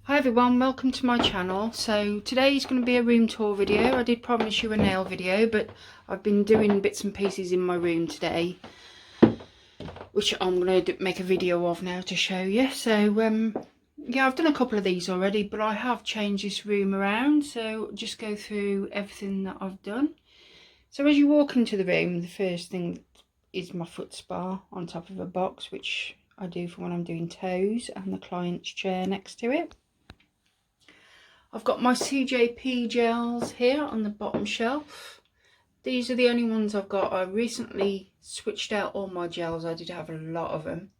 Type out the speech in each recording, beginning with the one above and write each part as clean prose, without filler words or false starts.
Hi everyone, welcome to my channel. So today is going to be a room tour video. I did promise you a nail video, but I've been doing bits and pieces in my room today, which I'm going to make a video of now to show you. So yeah, I've done a couple of these already, but I have changed this room around, so just go through everything that I've done. So as you walk into the room, the first thing is my foot spa on top of a box, which I do for when I'm doing toes, and the client's chair next to it. I've got my CJP gels here on the bottom shelf. These are the only ones I've got. I recently switched out all my gels. I did have a lot of them,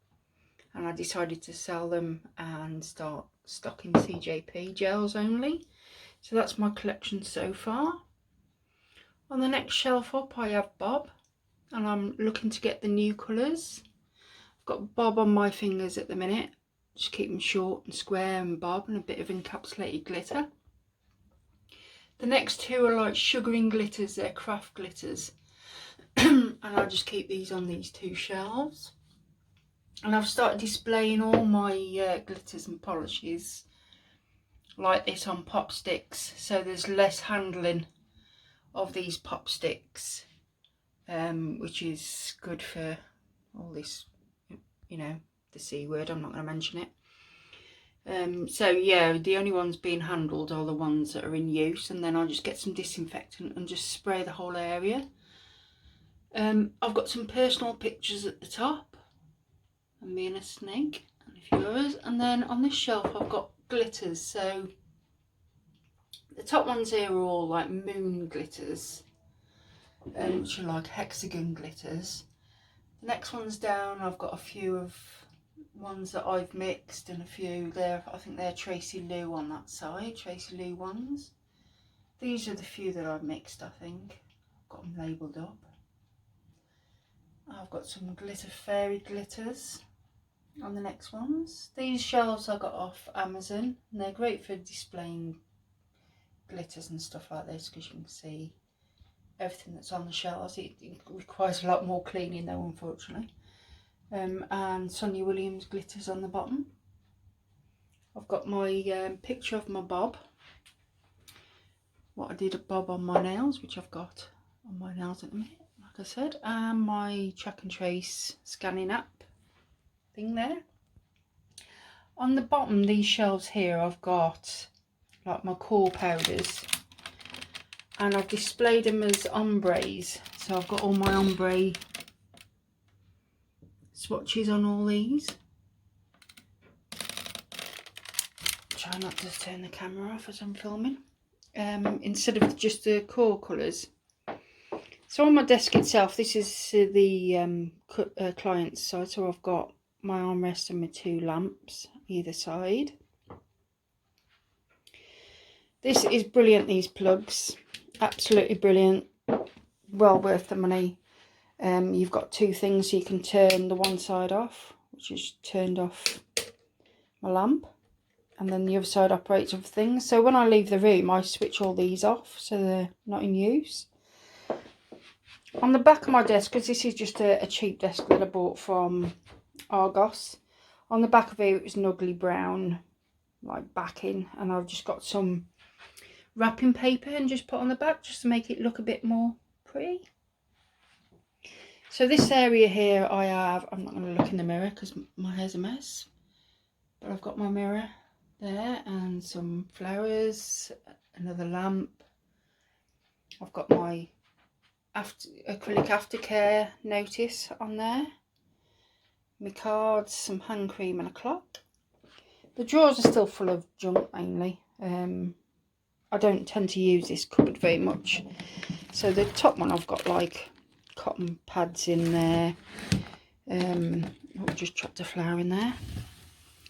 and I decided to sell them and start stocking CJP gels only. So that's my collection so far. On the next shelf up I have Bob, and I'm looking to get the new colours. I've got Bob on my fingers at the minute. Just keep them short and square and Bob, and a bit of encapsulated glitter. The next two are like sugaring glitters, they're craft glitters. And I just keep these on these two shelves. And I've started displaying all my glitters and polishes like this on pop sticks, so there's less handling of these pop sticks, which is good for all this, you know, the C word, I'm not going to mention it. So yeah, the only ones being handled are the ones that are in use, and then I'll just get some disinfectant and just spray the whole area. I've got some personal pictures at the top, and me and a snake and a few others, and then on this shelf I've got glitters. So the top ones here are all like moon glitters, which are like hexagon glitters. The next ones down I've got a few of ones that I've mixed, and a few there, I think they're Tracy Lou on that side, Tracy Lou ones. These are the few that I've mixed, I think. I've got them labelled up. I've got some glitter fairy glitters on the next ones. These shelves I got off Amazon, and they're great for displaying glitters and stuff like this, because you can see everything that's on the shelves. It requires a lot more cleaning though, unfortunately. And Sonia Williams glitters on the bottom. I've got my picture of my Bob, what I did at Bob on my nails, which I've got on my nails at the minute, like I said, and my track and trace scanning app thing there. On the bottom, these shelves here, I've got like my core powders, and I've displayed them as ombres. So I've got all my ombre swatches on all these. Try not to turn the camera off as I'm filming, instead of just the core colours. So on my desk itself, this is the client's side, so I've got my armrest and my two lamps either side. This is brilliant, these plugs, absolutely brilliant, well worth the money. You've got two things, so you can turn the one side off, which is turned off my lamp, and then the other side operates other things. So when I leave the room, I switch all these off so they're not in use. On the back of my desk, because this is just a cheap desk that I bought from Argos, on the back of it was an ugly brown like backing, and I've just got some wrapping paper and just put on the back just to make it look a bit more pretty. So this area here I have, I'm not going to look in the mirror because my hair's a mess, but I've got my mirror there and some flowers, another lamp. I've got my acrylic aftercare notice on there, my cards, some hand cream and a clock. The drawers are still full of junk mainly. I don't tend to use this cupboard very much. So the top one I've got like cotton pads in there. I'll just chopped a flower in there.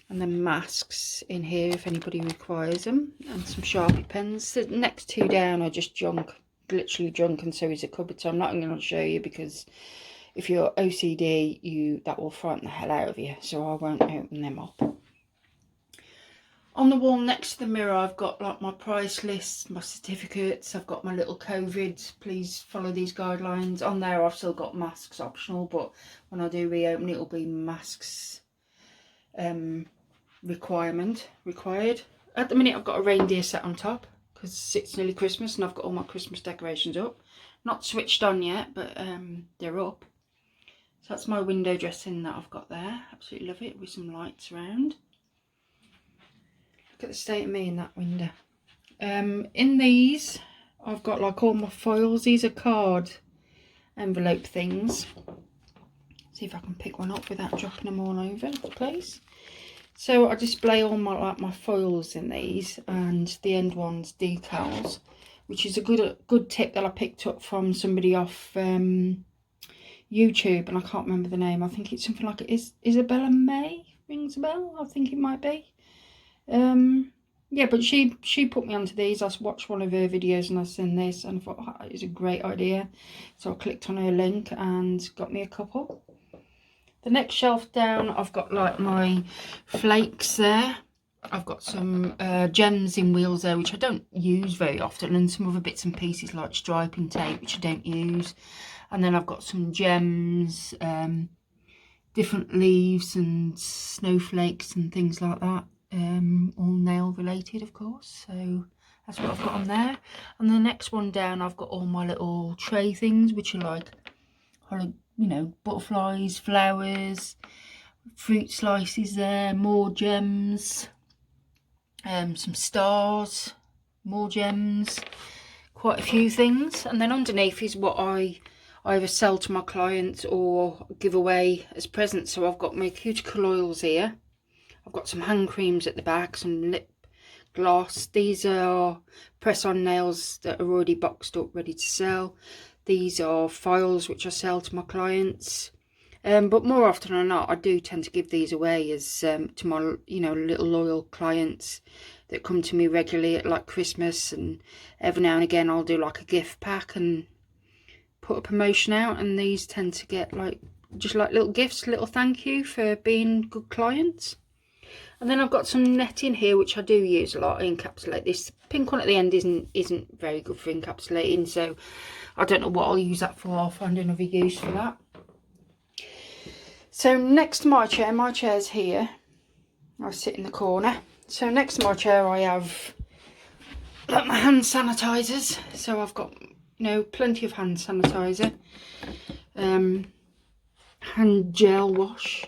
And then masks in here if anybody requires them. And some Sharpie pens. The next two down are just junk. Literally junk, and so is the cupboard. So I'm not going to show you, because if you're OCD, that will frighten the hell out of you. So I won't open them up. On the wall next to the mirror, I've got like my price lists, my certificates. I've got my little COVID, please follow these guidelines. On there I've still got masks optional, but when I do reopen it'll be masks required. at the minute I've got a reindeer set on top because it's nearly Christmas and I've got all my Christmas decorations up. Not switched on yet, but they're up. So that's my window dressing that I've got there. Absolutely love it, with some lights around. Look at the state of me in that window. In these, I've got like all my foils. These are card envelope things. See if I can pick one up without dropping them all over the place. So I display all my foils in these, and the end ones decals, which is a good tip that I picked up from somebody off YouTube, and I can't remember the name. I think it's something like Isabella May, rings a bell. I think it might be. Yeah, but she put me onto these. I watched one of her videos and I seen this and I thought, oh, it's a great idea. So I clicked on her link and got me a couple. The next shelf down, I've got like my flakes there. I've got some gems in wheels there, which I don't use very often, and some other bits and pieces like striping tape, which I don't use. And then I've got some gems, different leaves and snowflakes and things like that. All nail related, of course, so that's what I've got on there. And the next one down, I've got all my little tray things, which are like, you know, butterflies, flowers, fruit slices there, more gems, some stars, more gems, quite a few things. And then underneath is what I either sell to my clients or give away as presents. So I've got my cuticle oils here. I've got some hand creams at the back, some lip gloss. These are press-on nails that are already boxed up, ready to sell. These are files which I sell to my clients. But more often than not, I do tend to give these away as to my, you know, little loyal clients that come to me regularly at like Christmas, and every now and again I'll do like a gift pack and put a promotion out, and these tend to get like just like little gifts, little thank you for being good clients. And then I've got some netting here, which I do use a lot. I encapsulate this. Pink one at the end isn't very good for encapsulating, so I don't know what I'll use that for. I'll find another use for that. So next to my chair's here. I sit in the corner. So next to my chair I have my hand sanitizers. So I've got, you know, plenty of hand sanitizer. Hand gel wash.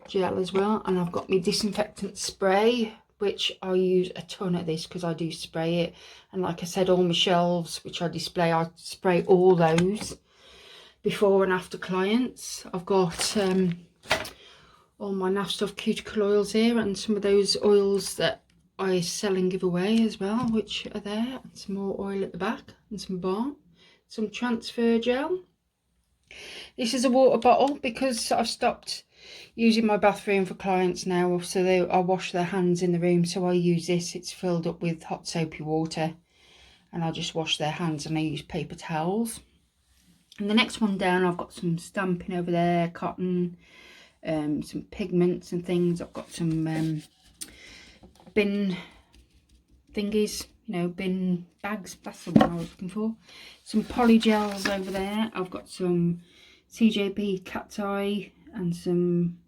Gel as well, and I've got my disinfectant spray, which I use a ton of this because I do spray it. And like I said, all my shelves which I display, I spray all those before and after clients. I've got all my NAF Stuff cuticle oils here, and some of those oils that I sell and give away as well, which are there, and some more oil at the back, and some balm, some transfer gel. This is a water bottle because I've stopped using my bathroom for clients now, so I wash their hands in the room. So I use this. It's filled up with hot soapy water, and I just wash their hands, and I use paper towels. And the next one down, I've got some stamping over there, cotton, some pigments and things. I've got some bin thingies, you know, bin bags. That's the one I was looking for. Some poly gels over there. I've got some CJP cat's eye and some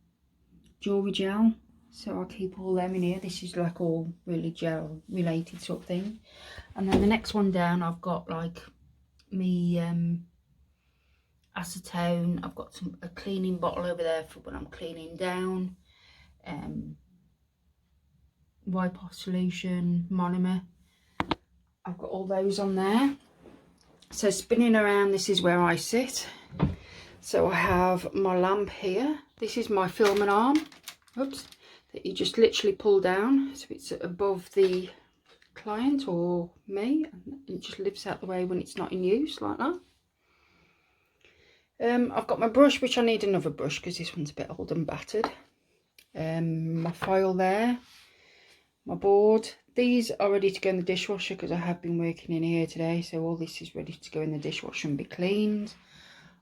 jewellery gel, so I'll keep all them in here. This is like all really gel related sort of thing. And then the next one down, I've got like me acetone. I've got a cleaning bottle over there for when I'm cleaning down, wipe off solution, monomer. I've got all those on there. So spinning around, this is where I sit. So I have my lamp here. This is my filming arm, oops, that you just literally pull down, so it's above the client or me, and it just lifts out the way when it's not in use, like that. I've got my brush, which I need another brush because this one's a bit old and battered. My file there, my board. These are ready to go in the dishwasher because I have been working in here today, so all this is ready to go in the dishwasher and be cleaned.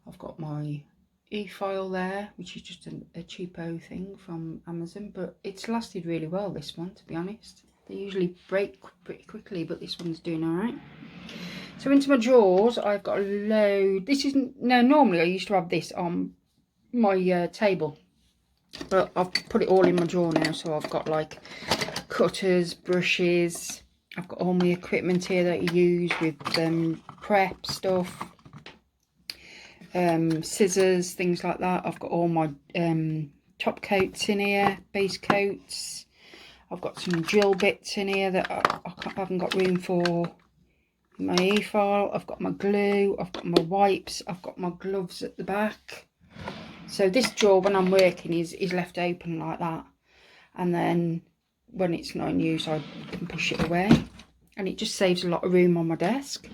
I've got my e-file there, which is just a cheapo thing from Amazon, but it's lasted really well, this one, to be honest. They usually break pretty quickly, but this one's doing all right. So into my drawers, I've got a load. This isn't, no, normally I used to have this on my table, but I've put it all in my drawer now, so I've got like cutters, brushes. I've got all my equipment here that I use with prep stuff, scissors, things like that. I've got all my top coats in here, base coats. I've got some drill bits in here that I haven't got room for in my e-file. I've got my glue, I've got my wipes, I've got my gloves at the back. So this drawer, when I'm working, is left open like that, and then when it's not in use I can push it away, and it just saves a lot of room on my desk.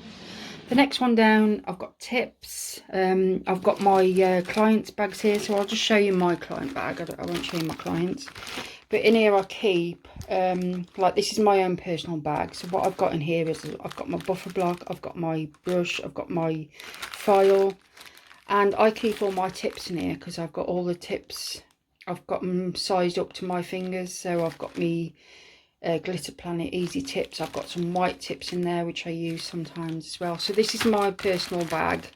The next one down, I've got tips. I've got my clients' bags here, so I'll just show you my client bag. I won't show you my clients. But in here I keep, like this is my own personal bag. So what I've got in here is I've got my buffer block, I've got my brush, I've got my file. And I keep all my tips in here because I've got all the tips. I've got them sized up to my fingers. So I've got me Glitter Planet Easy Tips. I've got some white tips in there which I use sometimes as well. So this is my personal bag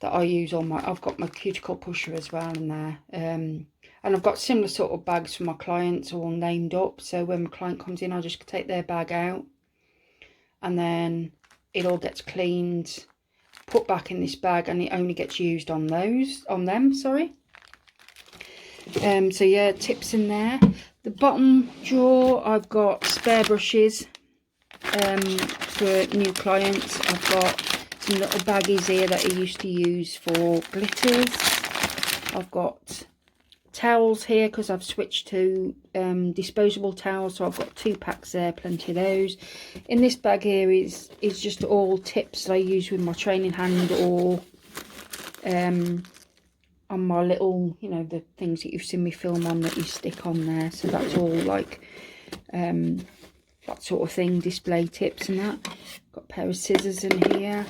that I use all my. I've got my cuticle pusher as well in there. And I've got similar sort of bags for my clients all named up. So when my client comes in, I just take their bag out and then it all gets cleaned, put back in this bag, and it only gets used on them, sorry. So yeah, tips in there. The bottom drawer, I've got spare brushes for new clients. I've got some little baggies here that I used to use for glitters. I've got towels here because I've switched to disposable towels, so I've got 2 packs there, plenty of those. In this bag here is just all tips that I use with my training hand, or on my little, you know, the things that you've seen me film on that you stick on there. So that's all like that sort of thing, display tips and that. Got a pair of scissors in here.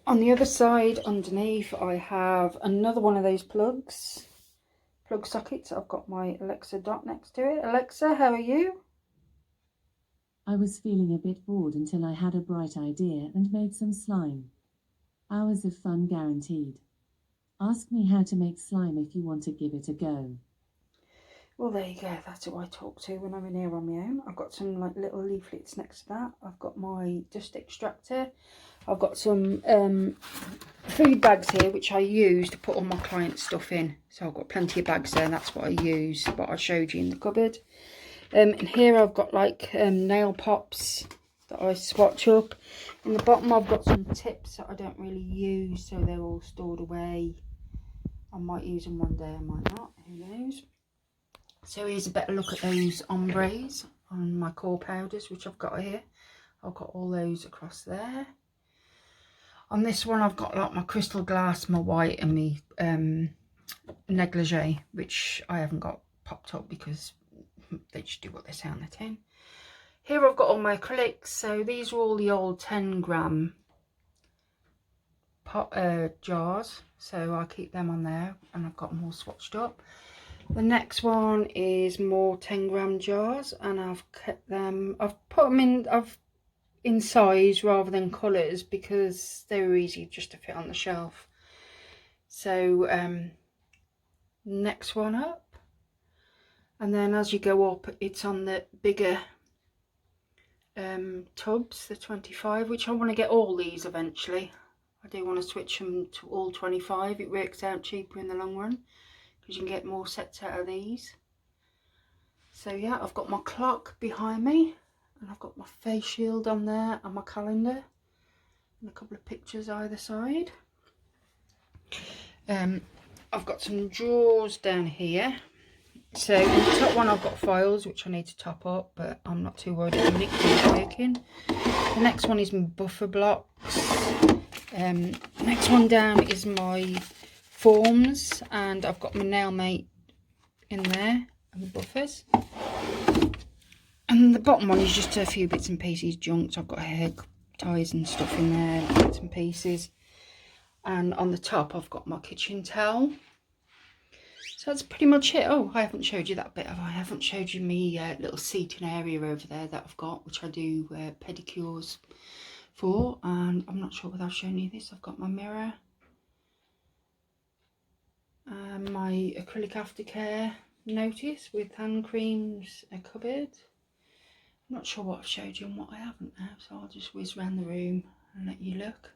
On the other side, underneath, I have another one of those plug sockets. I've got my Alexa Dot next to it. Alexa, how are you? I was feeling a bit bored until I had a bright idea and made some slime. Hours of fun guaranteed. Ask me how to make slime if you want to give it a go. Well, there you go. That's who I talk to when I'm in here on my own. I've got some like little leaflets next to that. I've got my dust extractor. I've got some food bags here which I use to put all my client stuff in. So I've got plenty of bags there, and that's what I use, what I showed you in the cupboard. And here I've got like nail pops that I swatch up. In the bottom I've got some tips that I don't really use, so they're all stored away. I might use them one day, I might not, who knows. So here's a better look at those ombres on my core powders which I've got here. I've got all those across there. On this one I've got like my crystal glass, my white, and my negligee, which I haven't got popped up because they just do what they say on the tin. Here I've got all my acrylics. So these are all the old 10-gram jars, so I keep them on there, and I've got them all swatched up. The next one is more 10-gram jars, and I've kept them, I've put them in size rather than colours because they were easy just to fit on the shelf. So next one up, and then as you go up it's on the bigger tubs, the 25, which I want to get all these eventually. I do want to switch them to all 25. It works out cheaper in the long run because you can get more sets out of these. So yeah, I've got my clock behind me, and I've got my face shield on there, and my calendar, and a couple of pictures either side. I've got some drawers down here. So in the top one I've got files which I need to top up, but I'm not too worried about it because it's working. The next one is my buffer blocks. Next one down is my forms, and I've got my Nailmate in there and the buffers. And the bottom one is just a few bits and pieces junked. I've got hair ties and stuff in there, bits and pieces. And on the top I've got my kitchen towel. So that's pretty much it. Oh, I haven't showed you that bit, have I? I haven't showed you me little seating area over there that I've got, which I do pedicures for. And I'm not sure whether I've shown you this. I've got my mirror, my acrylic aftercare, notice with hand creams, a cupboard. I'm not sure what I've showed you and what I haven't now, so I'll just whiz around the room and let you look.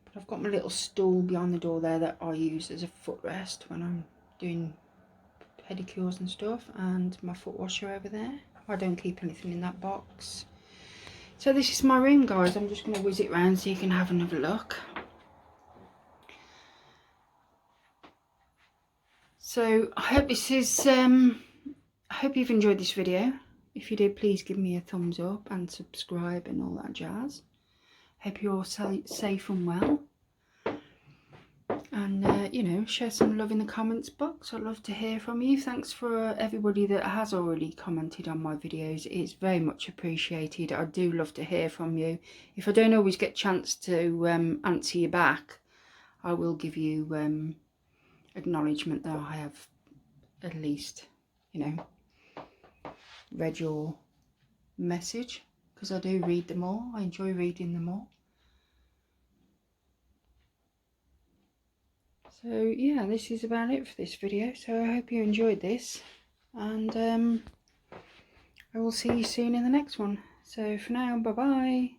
But I've got my little stool behind the door there that I use as a footrest when I'm doing pedicures and stuff, and my foot washer over there. I don't keep anything in that box. So this is my room, guys. I'm just going to whiz it round so you can have another look. So I hope this is I hope you've enjoyed this video. If you did, please give me a thumbs up and subscribe and all that jazz. Hope you're all safe and well. And you know, share some love in the comments box. I'd love to hear from you. Thanks for everybody that has already commented on my videos. It's very much appreciated. I do love to hear from you. If I don't always get a chance to answer you back, I will give you acknowledgement that I have at least, you know, read your message, because I do read them all. I enjoy reading them all. So yeah, this is about it for this video. So I hope you enjoyed this, and I will see you soon in the next one. So for now, bye bye.